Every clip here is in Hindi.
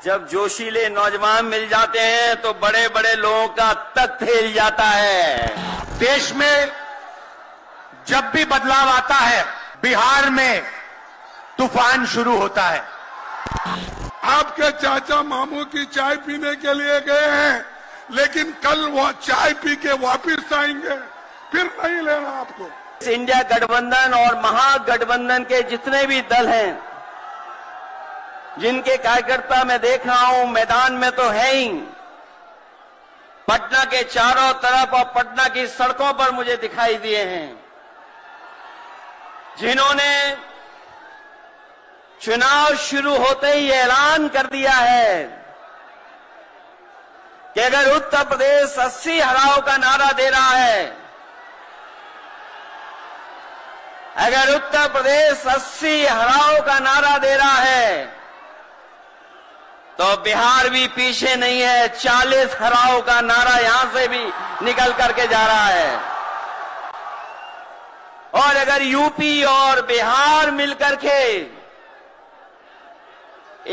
जब जोशीले नौजवान मिल जाते हैं तो बड़े बड़े लोगों का तख्त हिल जाता है। देश में जब भी बदलाव आता है, बिहार में तूफान शुरू होता है। आपके चाचा मामू की चाय पीने के लिए गए हैं, लेकिन कल वो चाय पी के वापिस आएंगे, फिर नहीं लेना आपको। इंडिया गठबंधन और महागठबंधन के जितने भी दल हैं, जिनके कार्यकर्ता मैं देख रहा हूं मैदान में तो है ही, पटना के चारों तरफ और पटना की सड़कों पर मुझे दिखाई दिए हैं, जिन्होंने चुनाव शुरू होते ही ऐलान कर दिया है कि अगर उत्तर प्रदेश 80 हराओ का नारा दे रहा है, अगर उत्तर प्रदेश 80 हराओ का नारा दे रहा है तो बिहार भी पीछे नहीं है। 40 हराओ का नारा यहां से भी निकल करके जा रहा है। और अगर यूपी और बिहार मिलकर के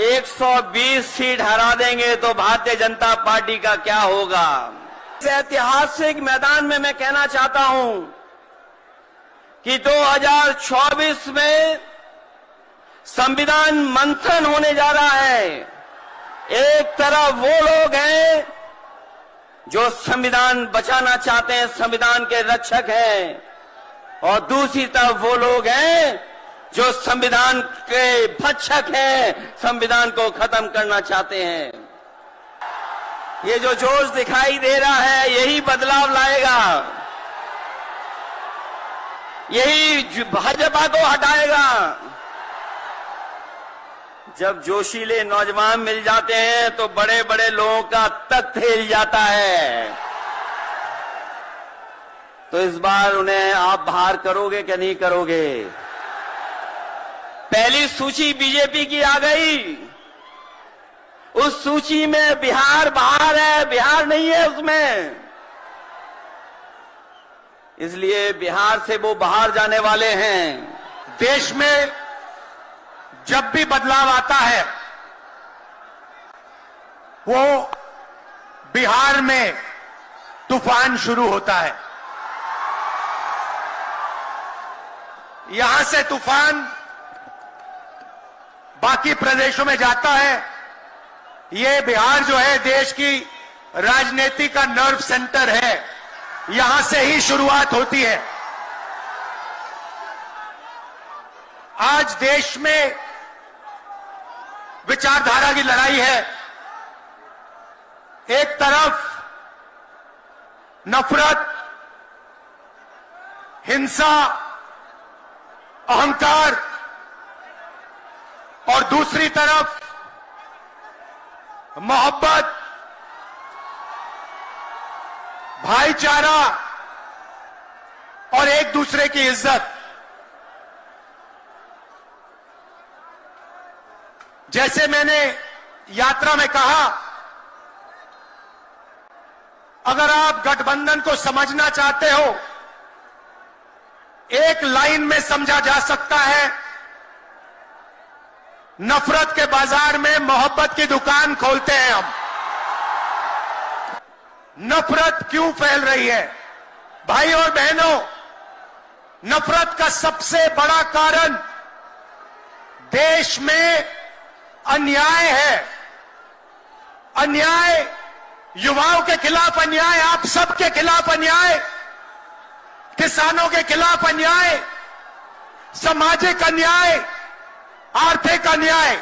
120 सीट हरा देंगे तो भारतीय जनता पार्टी का क्या होगा। इस ऐतिहासिक मैदान में मैं कहना चाहता हूं कि 2024 में संविधान मंथन होने जा रहा है। एक तरफ वो लोग हैं जो संविधान बचाना चाहते हैं, संविधान के रक्षक हैं, और दूसरी तरफ वो लोग हैं जो संविधान के भक्षक हैं, संविधान को खत्म करना चाहते हैं। ये जो जोश दिखाई दे रहा है यही बदलाव लाएगा, यही भाजपा को हटाएगा। जब जोशीले नौजवान मिल जाते हैं तो बड़े बड़े लोगों का तख्त हिल जाता है। तो इस बार उन्हें आप बाहर करोगे कि नहीं करोगे? पहली सूची बीजेपी की आ गई, उस सूची में बिहार बाहर है, बिहार नहीं है उसमें, इसलिए बिहार से वो बाहर जाने वाले हैं। देश में जब भी बदलाव आता है, वो बिहार में तूफान शुरू होता है। यहां से तूफान बाकी प्रदेशों में जाता है। ये बिहार जो है देश की राजनीति का नर्व सेंटर है, यहां से ही शुरुआत होती है। आज देश में विचारधारा की लड़ाई है। एक तरफ नफरत, हिंसा, अहंकार, और दूसरी तरफ मोहब्बत, भाईचारा और एक दूसरे की इज्जत। जैसे मैंने यात्रा में कहा, अगर आप गठबंधन को समझना चाहते हो, एक लाइन में समझा जा सकता है, नफरत के बाजार में मोहब्बत की दुकान खोलते हैं हम। नफरत क्यों फैल रही है? भाई और बहनों, नफरत का सबसे बड़ा कारण देश में अन्याय है। अन्याय, युवाओं के खिलाफ अन्याय, आप सबके खिलाफ अन्याय, किसानों के खिलाफ अन्याय, सामाजिक अन्याय, आर्थिक अन्याय।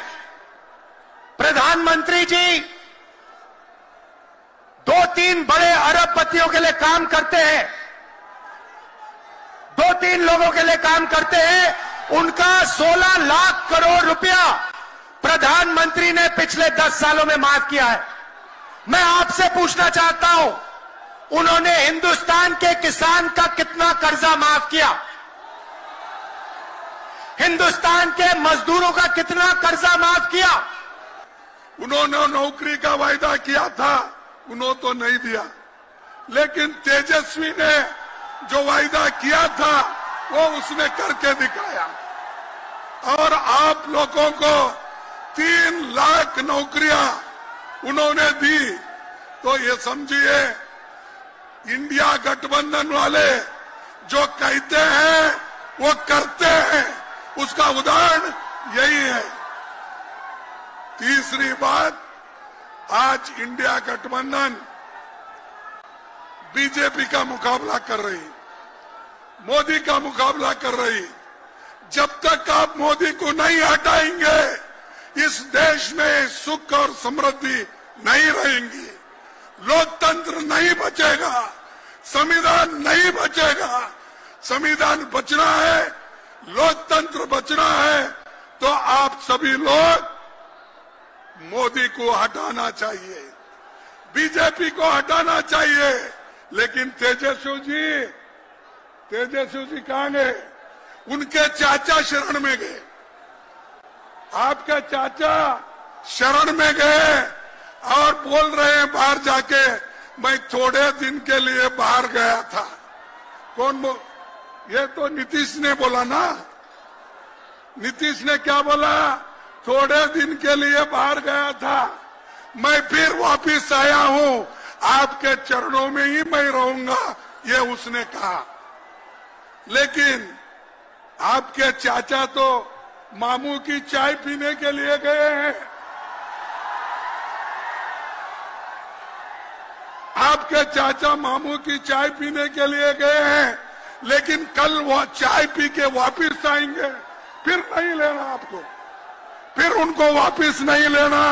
प्रधानमंत्री जी 2-3 बड़े अरबपतियों के लिए काम करते हैं, 2-3 लोगों के लिए काम करते हैं, उनका 16 लाख करोड़ रुपया प्रधानमंत्री ने पिछले 10 सालों में माफ किया है। मैं आपसे पूछना चाहता हूं, उन्होंने हिंदुस्तान के किसान का कितना कर्जा माफ किया? हिंदुस्तान के मजदूरों का कितना कर्जा माफ किया? उन्होंने नौकरी का वायदा किया था, उन्होंने तो नहीं दिया, लेकिन तेजस्वी ने जो वायदा किया था वो उसने करके दिखाया। और आप लोगों को 3 लाख नौकरियां उन्होंने दी। तो ये समझिए इंडिया गठबंधन वाले जो कहते हैं वो करते हैं, उसका उदाहरण यही है। तीसरी बात, आज इंडिया गठबंधन बीजेपी का मुकाबला कर रही, मोदी का मुकाबला कर रही। जब तक आप मोदी को नहीं हटाएंगे इस देश में सुख और समृद्धि नहीं रहेंगी, लोकतंत्र नहीं बचेगा, संविधान नहीं बचेगा। संविधान बचना है, लोकतंत्र बचना है तो आप सभी लोग मोदी को हटाना चाहिए, बीजेपी को हटाना चाहिए। लेकिन तेजस्वी जी कहां गए? उनके चाचा शरण में गए, आपके चाचा शरण में गए और बोल रहे हैं बाहर जाके मैं थोड़े दिन के लिए बाहर गया था। ये तो नीतीश ने बोला ना। नीतीश ने क्या बोला? थोड़े दिन के लिए बाहर गया था, मैं फिर वापिस आया हूं, आपके चरणों में ही मैं रहूंगा, ये उसने कहा। लेकिन आपके चाचा तो मामू की चाय पीने के लिए गए हैं। आपके चाचा मामू की चाय पीने के लिए गए हैं, लेकिन कल वो चाय पी के वापिस आएंगे, फिर नहीं लेना आपको, फिर उनको वापिस नहीं लेना।